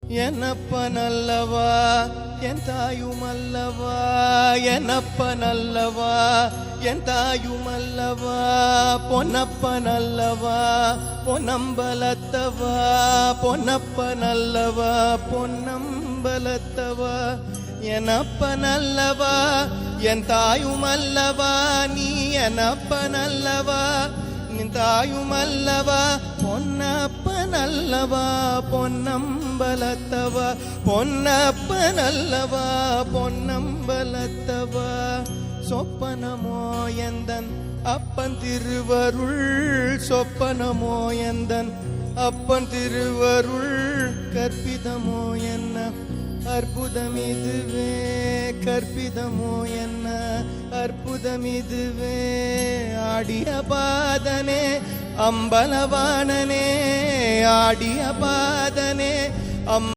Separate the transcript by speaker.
Speaker 1: என்னப்பனல்லவா என் தாயுமல்லவா, என்னப்பனல்லவா என் தாயுமல்லவா, பொன்னப்பனல்லவா பொன்னம்பலத்தவா, பொன்னப்பனல்லவா பொன்னம்பலத்தவா, என்னப்பனல்லவா என் தாயுமல்லவா, நீ என்னப்பனல்லவா நின் தாயுமல்லவா, பொன்னப்பனல்லவா பொன்னம்பலத்தவா, பொன்னப்பனல்லவா பொன்னம்பலத்தவா, சொப்பனமோ எந்தன் அப்பன் திருவருள், சொப்பனமோ எந்தன் அப்பன் திருவருள், கற்பிதமோ என்ன அற்புதமிதுவே, கற்பிதமோ என்ன அற்புதமிதுவே, ஆடிய பாதனே அம்பலவாணனே, ஆடிய பாதனே